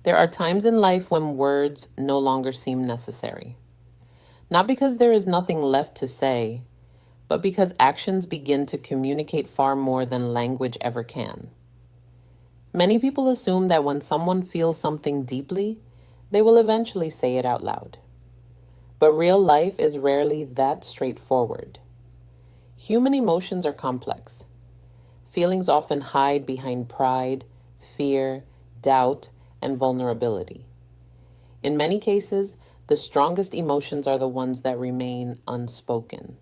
There are times in life when words no longer seem necessary. Not because there is nothing left to say, but because actions begin to communicate far more than language ever can. Many people assume that when someone feels something deeply, they will eventually say it out loud. But real life is rarely that straightforward. Human emotions are complex. Feelings often hide behind pride, fear, doubt, and vulnerability. In many cases, the strongest emotions are the ones that remain unspoken.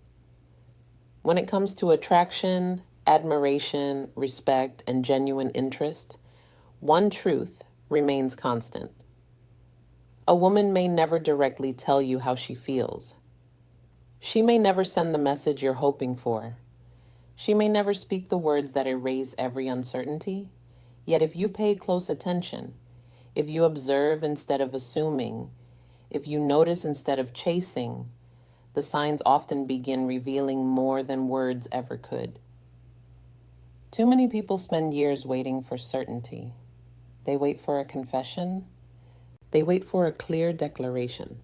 When it comes to attraction, admiration, respect, and genuine interest, one truth remains constant. A woman may never directly tell you how she feels. She may never send the message you're hoping for. She may never speak the words that erase every uncertainty. Yet if you pay close attention, if you observe instead of assuming, if you notice instead of chasing, the signs often begin revealing more than words ever could. Too many people spend years waiting for certainty. They wait for a confession. They wait for a clear declaration.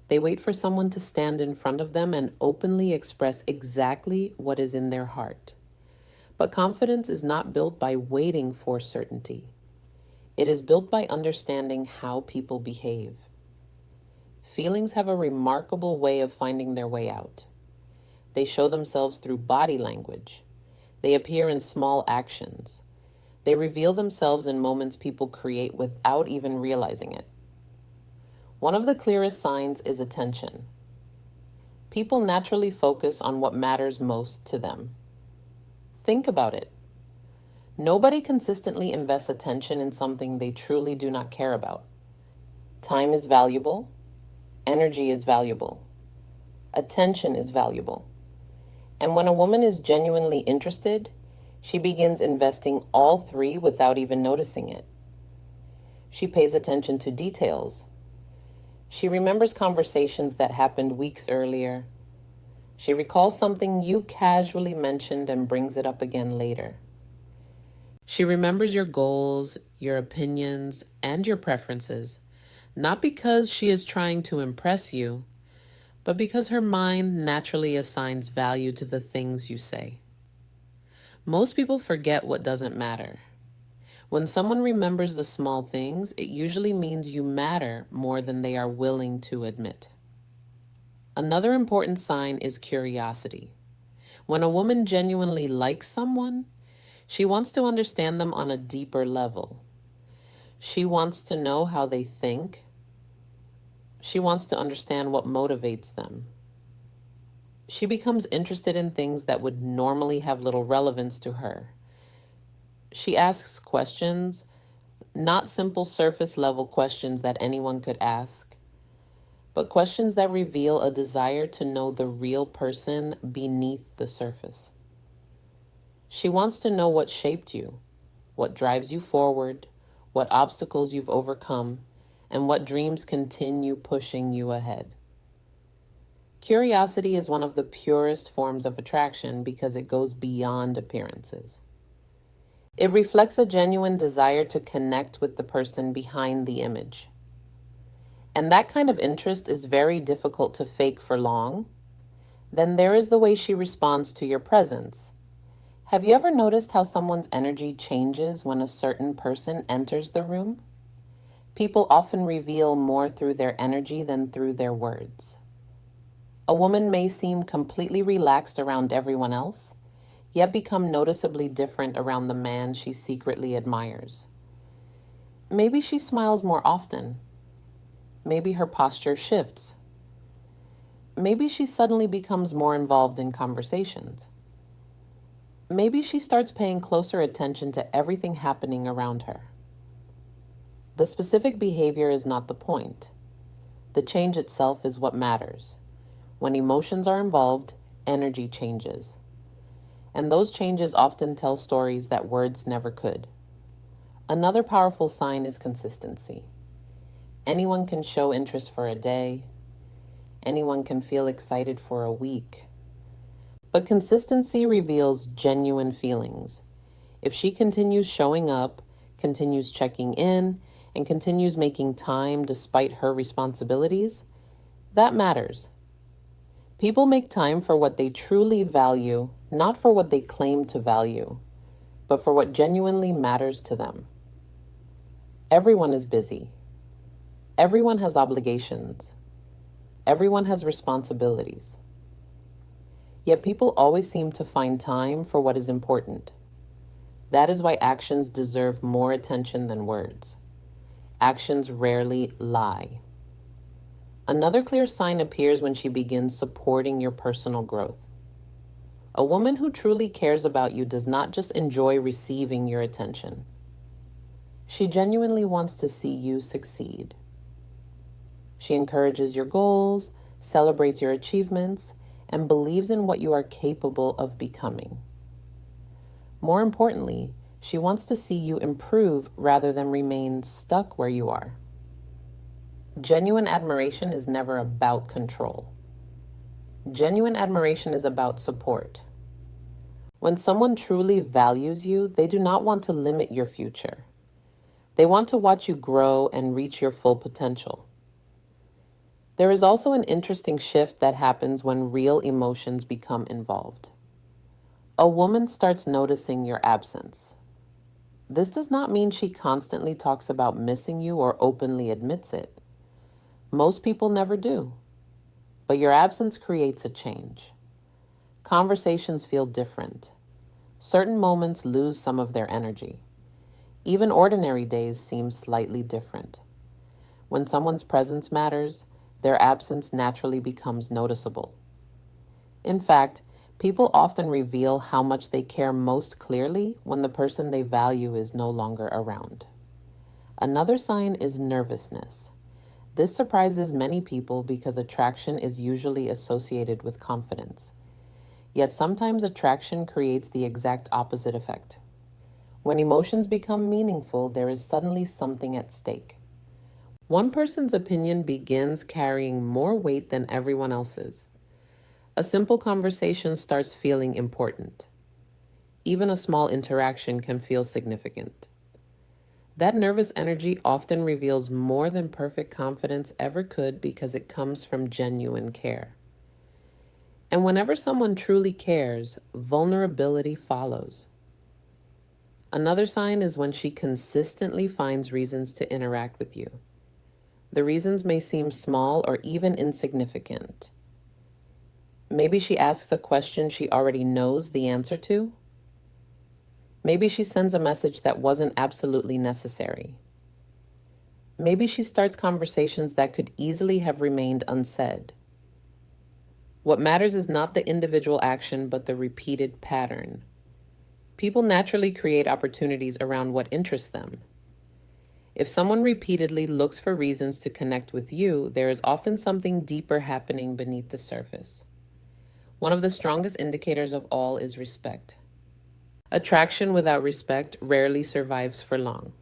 They wait for someone to stand in front of them and openly express exactly what is in their heart. But confidence is not built by waiting for certainty. It is built by understanding how people behave. Feelings have a remarkable way of finding their way out. They show themselves through body language. They appear in small actions. They reveal themselves in moments people create without even realizing it. One of the clearest signs is attention. People naturally focus on what matters most to them. Think about it. Nobody consistently invests attention in something they truly do not care about. Time is valuable. Energy is valuable. Attention is valuable. And when a woman is genuinely interested, she begins investing all three without even noticing it. She pays attention to details. She remembers conversations that happened weeks earlier. She recalls something you casually mentioned and brings it up again later. She remembers your goals, your opinions, and your preferences, not because she is trying to impress you, but because her mind naturally assigns value to the things you say. Most people forget what doesn't matter. When someone remembers the small things, it usually means you matter more than they are willing to admit. Another important sign is curiosity. When a woman genuinely likes someone, she wants to understand them on a deeper level. She wants to know how they think. She wants to understand what motivates them. She becomes interested in things that would normally have little relevance to her. She asks questions, not simple surface level questions that anyone could ask, but questions that reveal a desire to know the real person beneath the surface. She wants to know what shaped you, what drives you forward, what obstacles you've overcome, and what dreams continue pushing you ahead. Curiosity is one of the purest forms of attraction because it goes beyond appearances. It reflects a genuine desire to connect with the person behind the image. And that kind of interest is very difficult to fake for long. Then there is the way she responds to your presence. Have you ever noticed how someone's energy changes when a certain person enters the room? People often reveal more through their energy than through their words. A woman may seem completely relaxed around everyone else, yet become noticeably different around the man she secretly admires. Maybe she smiles more often. Maybe her posture shifts. Maybe she suddenly becomes more involved in conversations. Maybe she starts paying closer attention to everything happening around her. The specific behavior is not the point. The change itself is what matters. When emotions are involved, energy changes. And those changes often tell stories that words never could. Another powerful sign is consistency. Anyone can show interest for a day. Anyone can feel excited for a week. But consistency reveals genuine feelings. If she continues showing up, continues checking in, and continues making time despite her responsibilities, that matters. People make time for what they truly value, not for what they claim to value, but for what genuinely matters to them. Everyone is busy. Everyone has obligations. Everyone has responsibilities. Yet people always seem to find time for what is important. That is why actions deserve more attention than words. Actions rarely lie. Another clear sign appears when she begins supporting your personal growth. A woman who truly cares about you does not just enjoy receiving your attention. She genuinely wants to see you succeed. She encourages your goals, celebrates your achievements, and believes in what you are capable of becoming. More importantly, she wants to see you improve rather than remain stuck where you are. Genuine admiration is never about control. Genuine admiration is about support. When someone truly values you, they do not want to limit your future. They want to watch you grow and reach your full potential. There is also an interesting shift that happens when real emotions become involved. A woman starts noticing your absence. This does not mean she constantly talks about missing you or openly admits it. Most people never do. But your absence creates a change. Conversations feel different. Certain moments lose some of their energy. Even ordinary days seem slightly different. When someone's presence matters, their absence naturally becomes noticeable. In fact, people often reveal how much they care most clearly when the person they value is no longer around. Another sign is nervousness. This surprises many people because attraction is usually associated with confidence. Yet sometimes attraction creates the exact opposite effect. When emotions become meaningful, there is suddenly something at stake. One person's opinion begins carrying more weight than everyone else's. A simple conversation starts feeling important. Even a small interaction can feel significant. That nervous energy often reveals more than perfect confidence ever could because it comes from genuine care. And whenever someone truly cares, vulnerability follows. Another sign is when she consistently finds reasons to interact with you. The reasons may seem small or even insignificant. Maybe she asks a question she already knows the answer to. Maybe she sends a message that wasn't absolutely necessary. Maybe she starts conversations that could easily have remained unsaid. What matters is not the individual action, but the repeated pattern. People naturally create opportunities around what interests them. If someone repeatedly looks for reasons to connect with you, there is often something deeper happening beneath the surface. One of the strongest indicators of all is respect. Attraction without respect rarely survives for long.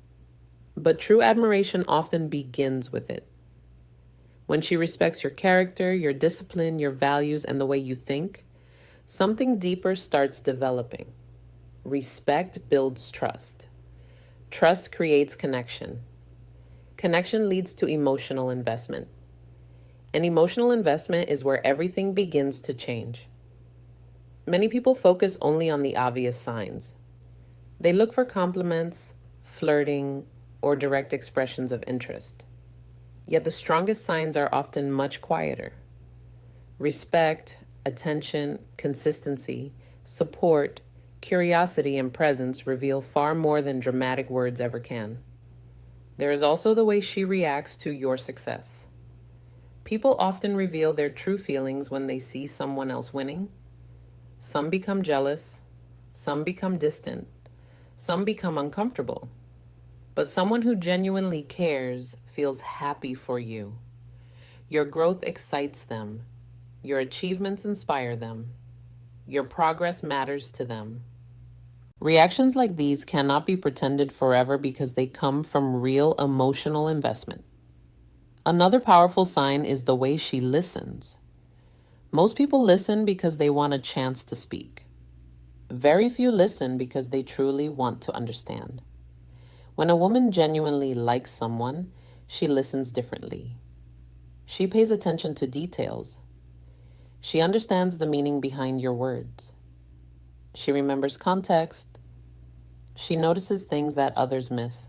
But true admiration often begins with it. When she respects your character, your discipline, your values, and the way you think, something deeper starts developing. Respect builds trust. Trust creates connection. Connection leads to emotional investment. And emotional investment is where everything begins to change. Many people focus only on the obvious signs. They look for compliments, flirting, or direct expressions of interest. Yet the strongest signs are often much quieter. Respect, attention, consistency, support, curiosity, and presence reveal far more than dramatic words ever can. There is also the way she reacts to your success. People often reveal their true feelings when they see someone else winning. Some become jealous, some become distant, some become uncomfortable. But someone who genuinely cares feels happy for you. Your growth excites them. Your achievements inspire them. Your progress matters to them. Reactions like these cannot be pretended forever because they come from real emotional investment. Another powerful sign is the way she listens. Most people listen because they want a chance to speak. Very few listen because they truly want to understand. When a woman genuinely likes someone, she listens differently. She pays attention to details. She understands the meaning behind your words. She remembers context. She notices things that others miss.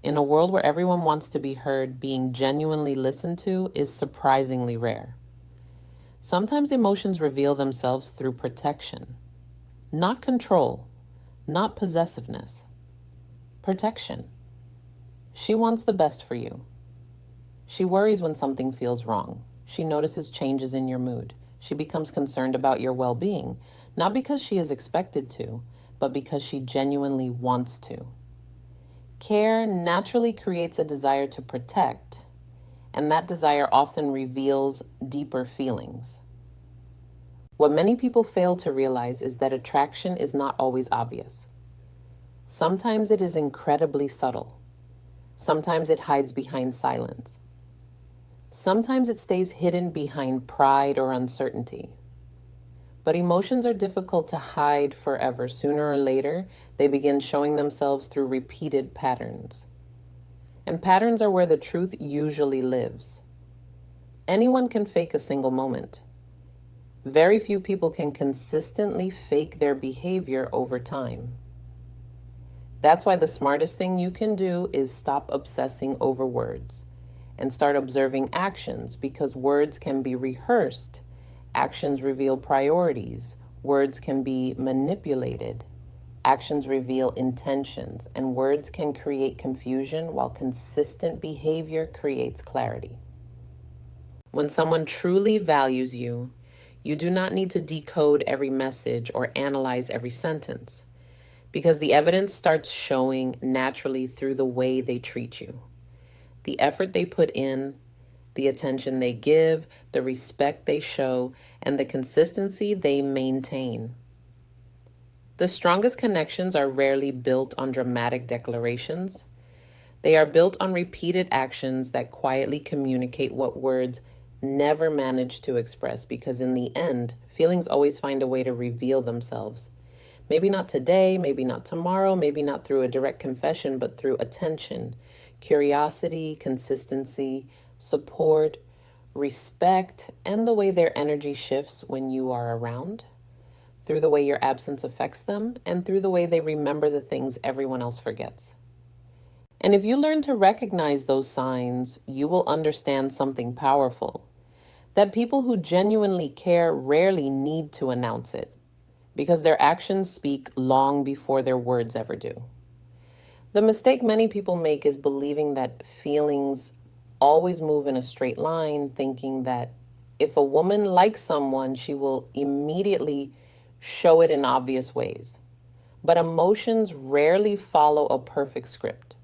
In a world where everyone wants to be heard, being genuinely listened to is surprisingly rare. Sometimes emotions reveal themselves through protection, not control, not possessiveness. Protection. She wants the best for you. She worries when something feels wrong. She notices changes in your mood. She becomes concerned about your well-being, not because she is expected to, but because she genuinely wants to. Care naturally creates a desire to protect, and that desire often reveals deeper feelings. What many people fail to realize is that attraction is not always obvious. Sometimes it is incredibly subtle. Sometimes it hides behind silence. Sometimes it stays hidden behind pride or uncertainty. But emotions are difficult to hide forever. Sooner or later, they begin showing themselves through repeated patterns. And patterns are where the truth usually lives. Anyone can fake a single moment. Very few people can consistently fake their behavior over time. That's why the smartest thing you can do is stop obsessing over words and start observing actions, because words can be rehearsed. Actions reveal priorities. Words can be manipulated. Actions reveal intentions, and words can create confusion while consistent behavior creates clarity. When someone truly values you, you do not need to decode every message or analyze every sentence, because the evidence starts showing naturally through the way they treat you, the effort they put in, the attention they give, the respect they show, and the consistency they maintain. The strongest connections are rarely built on dramatic declarations. They are built on repeated actions that quietly communicate what words never manage to express, because in the end, feelings always find a way to reveal themselves. Maybe not today, maybe not tomorrow, maybe not through a direct confession, but through attention, curiosity, consistency, support, respect, and the way their energy shifts when you are around, through the way your absence affects them, and through the way they remember the things everyone else forgets. And if you learn to recognize those signs, you will understand something powerful: that people who genuinely care rarely need to announce it, because their actions speak long before their words ever do. The mistake many people make is believing that feelings always move in a straight line, thinking that if a woman likes someone, she will immediately show it in obvious ways. But emotions rarely follow a perfect script.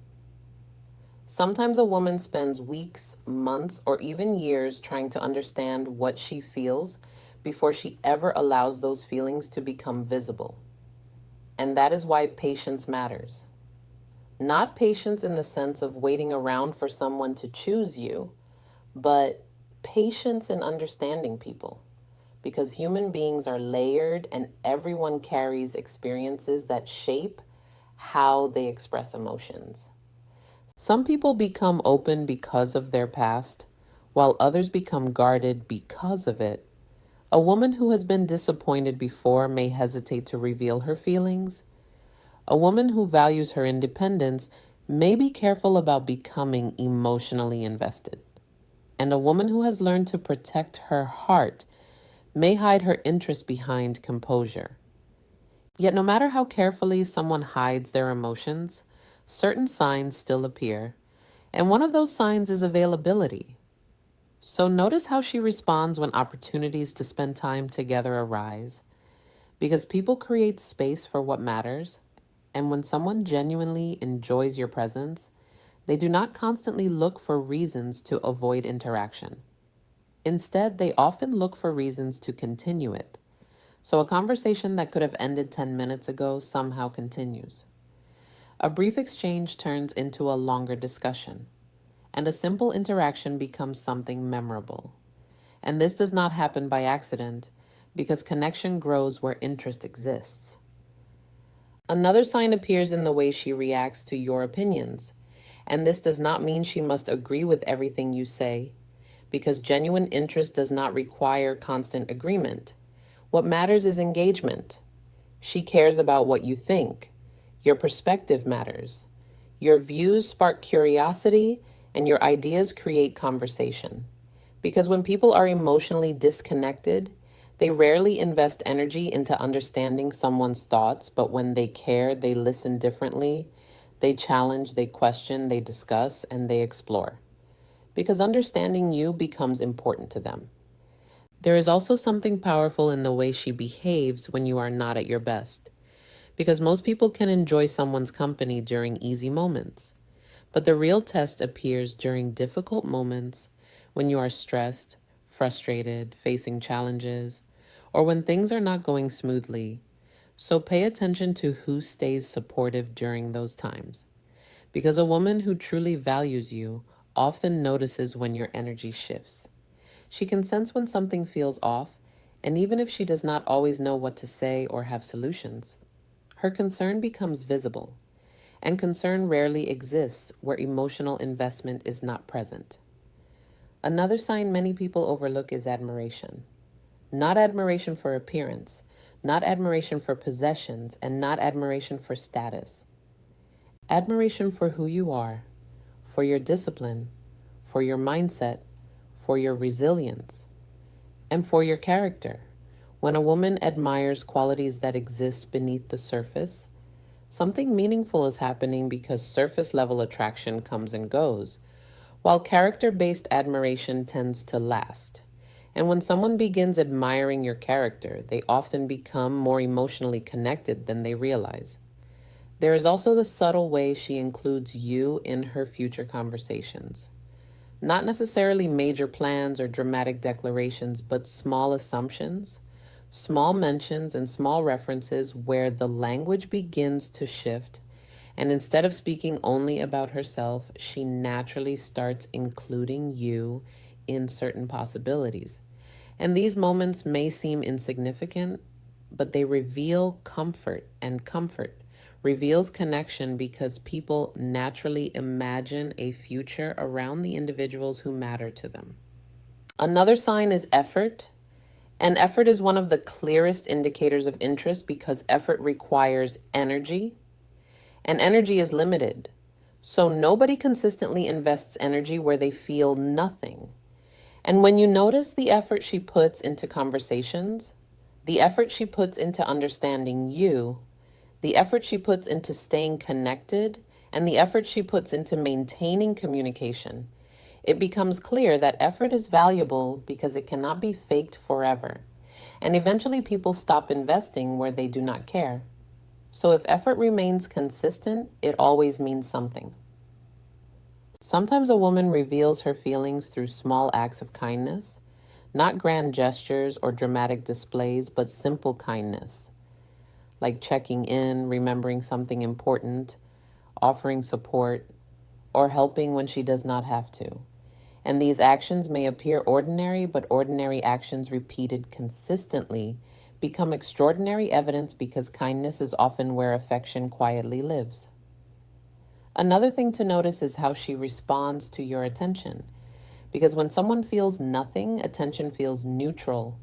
Sometimes a woman spends weeks, months, or even years trying to understand what she feels before she ever allows those feelings to become visible. And that is why patience matters. Not patience in the sense of waiting around for someone to choose you, but patience in understanding people. Because human beings are layered and everyone carries experiences that shape how they express emotions. Some people become open because of their past, while others become guarded because of it. A woman who has been disappointed before may hesitate to reveal her feelings. A woman who values her independence may be careful about becoming emotionally invested. And a woman who has learned to protect her heart may hide her interest behind composure. Yet no matter how carefully someone hides their emotions, certain signs still appear, and one of those signs is availability. So notice how she responds when opportunities to spend time together arise, because people create space for what matters, and when someone genuinely enjoys your presence, they do not constantly look for reasons to avoid interaction. Instead, they often look for reasons to continue it. So a conversation that could have ended 10 minutes ago somehow continues. A brief exchange turns into a longer discussion, and a simple interaction becomes something memorable. And this does not happen by accident, because connection grows where interest exists. Another sign appears in the way she reacts to your opinions. And this does not mean she must agree with everything you say, because genuine interest does not require constant agreement. What matters is engagement. She cares about what you think. Your perspective matters. Your views spark curiosity, and your ideas create conversation. Because when people are emotionally disconnected, they rarely invest energy into understanding someone's thoughts, but when they care, they listen differently. They challenge, they question, they discuss, and they explore. Because understanding you becomes important to them. There is also something powerful in the way she behaves when you are not at your best. Because most people can enjoy someone's company during easy moments. But the real test appears during difficult moments when you are stressed, frustrated, facing challenges, or when things are not going smoothly. So pay attention to who stays supportive during those times. Because a woman who truly values you often notices when your energy shifts. She can sense when something feels off, and even if she does not always know what to say or have solutions, her concern becomes visible. And concern rarely exists where emotional investment is not present. Another sign many people overlook is admiration. Not admiration for appearance, not admiration for possessions, and not admiration for status. Admiration for who you are, for your discipline, for your mindset, for your resilience, and for your character. When a woman admires qualities that exist beneath the surface, something meaningful is happening because surface level attraction comes and goes, while character-based admiration tends to last. And when someone begins admiring your character, they often become more emotionally connected than they realize. There is also the subtle way she includes you in her future conversations. Not necessarily major plans or dramatic declarations, but small assumptions, small mentions, and small references where the language begins to shift. And instead of speaking only about herself, she naturally starts including you in certain possibilities. And these moments may seem insignificant, but they reveal comfort, and comfort reveals connection because people naturally imagine a future around the individuals who matter to them. Another sign is effort. And effort is one of the clearest indicators of interest because effort requires energy, and energy is limited. So nobody consistently invests energy where they feel nothing. And when you notice the effort she puts into conversations, the effort she puts into understanding you, the effort she puts into staying connected, and the effort she puts into maintaining communication, it becomes clear that effort is valuable because it cannot be faked forever. And eventually people stop investing where they do not care. So if effort remains consistent, it always means something. Sometimes a woman reveals her feelings through small acts of kindness, not grand gestures or dramatic displays, but simple kindness, like checking in, remembering something important, offering support, or helping when she does not have to. And these actions may appear ordinary, but ordinary actions repeated consistently become extraordinary evidence because kindness is often where affection quietly lives. Another thing to notice is how she responds to your attention. Because when someone feels nothing, attention feels neutral.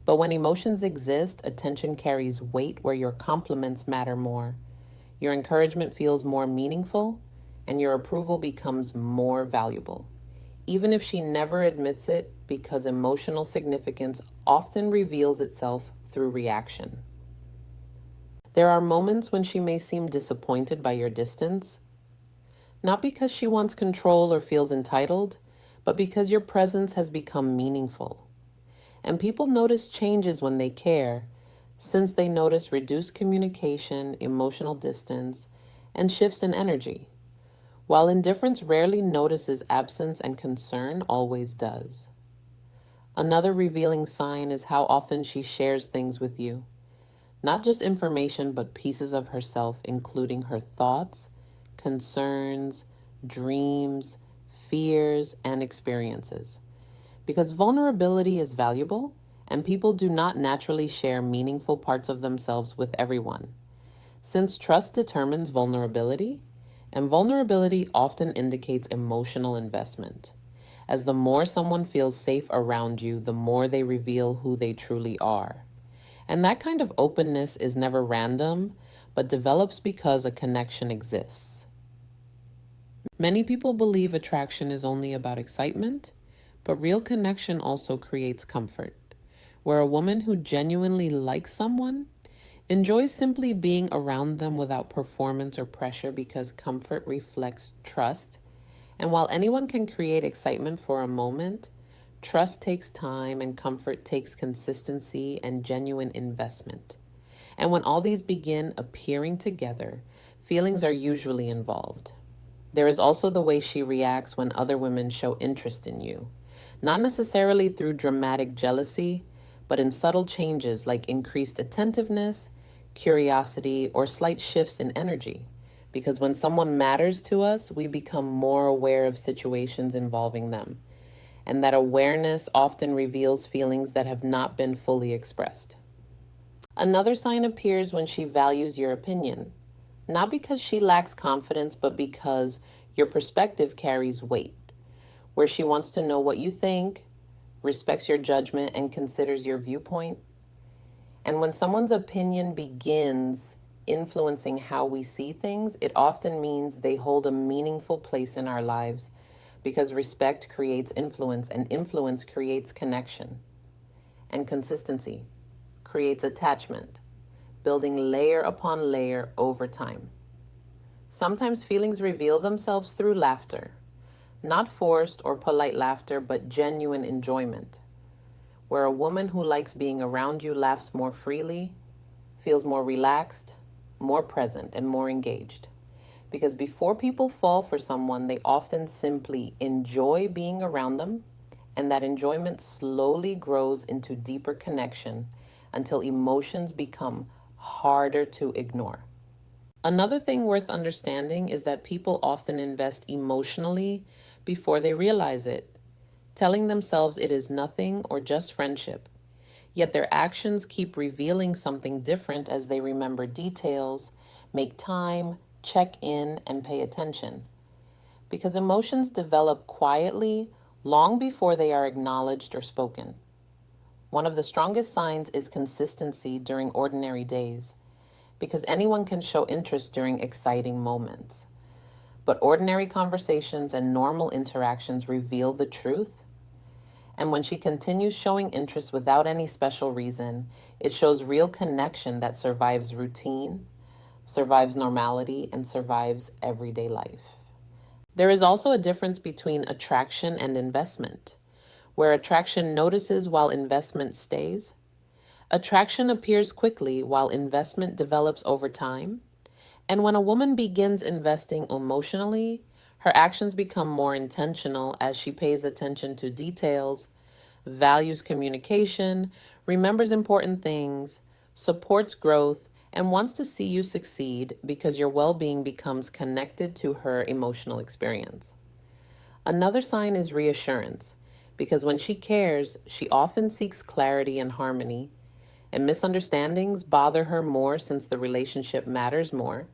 But when emotions exist, attention carries weight where your compliments matter more. Your encouragement feels more meaningful, and your approval becomes more valuable. Even if she never admits it, because emotional significance often reveals itself through reaction. There are moments when she may seem disappointed by your distance, not because she wants control or feels entitled, but because your presence has become meaningful. And people notice changes when they care, since they notice reduced communication, emotional distance, and shifts in energy. While indifference rarely notices absence and concern always does. Another revealing sign is how often she shares things with you. Not just information, but pieces of herself, including her thoughts, concerns, dreams, fears, and experiences. Because vulnerability is valuable, and people do not naturally share meaningful parts of themselves with everyone. Since trust determines vulnerability, and vulnerability often indicates emotional investment, as the more someone feels safe around you, the more they reveal who they truly are. And that kind of openness is never random, but develops because a connection exists. Many people believe attraction is only about excitement, but real connection also creates comfort, where a woman who genuinely likes someone enjoys simply being around them without performance or pressure because comfort reflects trust. And while anyone can create excitement for a moment, trust takes time and comfort takes consistency and genuine investment. And when all these begin appearing together, feelings are usually involved. There is also the way she reacts when other women show interest in you, not necessarily through dramatic jealousy, but in subtle changes like increased attentiveness, curiosity, or slight shifts in energy. Because when someone matters to us, we become more aware of situations involving them. And that awareness often reveals feelings that have not been fully expressed. Another sign appears when she values your opinion, not because she lacks confidence, but because your perspective carries weight, where she wants to know what you think, respects your judgment, and considers your viewpoint. And when someone's opinion begins influencing how we see things, it often means they hold a meaningful place in our lives because respect creates influence, and influence creates connection. And consistency creates attachment, building layer upon layer over time. Sometimes feelings reveal themselves through laughter, not forced or polite laughter, but genuine enjoyment, where a woman who likes being around you laughs more freely, feels more relaxed, more present, and more engaged. Because before people fall for someone, they often simply enjoy being around them, and that enjoyment slowly grows into deeper connection until emotions become harder to ignore. Another thing worth understanding is that people often invest emotionally before they realize it, telling themselves it is nothing or just friendship. Yet their actions keep revealing something different as they remember details, make time, check in, and pay attention. Because emotions develop quietly long before they are acknowledged or spoken. One of the strongest signs is consistency during ordinary days, because anyone can show interest during exciting moments. But ordinary conversations and normal interactions reveal the truth. And when she continues showing interest without any special reason, it shows real connection that survives routine, survives normality, and survives everyday life. There is also a difference between attraction and investment, where attraction notices while investment stays. Attraction appears quickly while investment develops over time. And when a woman begins investing emotionally, her actions become more intentional as she pays attention to details, values communication, remembers important things, supports growth, and wants to see you succeed because your well-being becomes connected to her emotional experience. Another sign is reassurance, because when she cares, she often seeks clarity and harmony, and misunderstandings bother her more since the relationship matters more,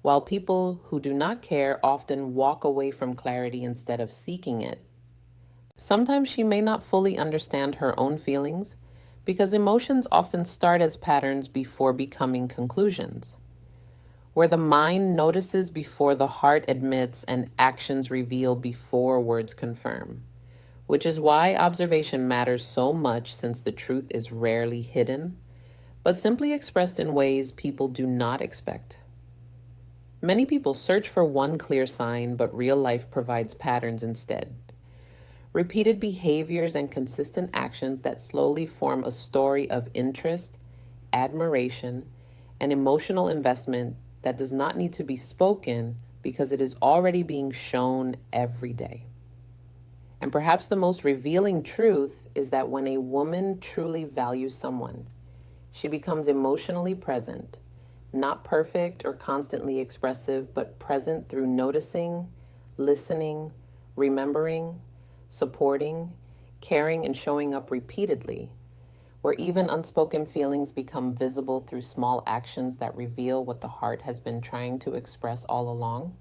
while people who do not care often walk away from clarity instead of seeking it. Sometimes she may not fully understand her own feelings because emotions often start as patterns before becoming conclusions, where the mind notices before the heart admits and actions reveal before words confirm, which is why observation matters so much since the truth is rarely hidden, but simply expressed in ways people do not expect. Many people search for one clear sign, but real life provides patterns instead. Repeated behaviors and consistent actions that slowly form a story of interest, admiration, and emotional investment that does not need to be spoken because it is already being shown every day. And perhaps the most revealing truth is that when a woman truly values someone, she becomes emotionally present, not perfect or constantly expressive, but present through noticing, listening, remembering, supporting, caring, and showing up repeatedly, where even unspoken feelings become visible through small actions that reveal what the heart has been trying to express all along?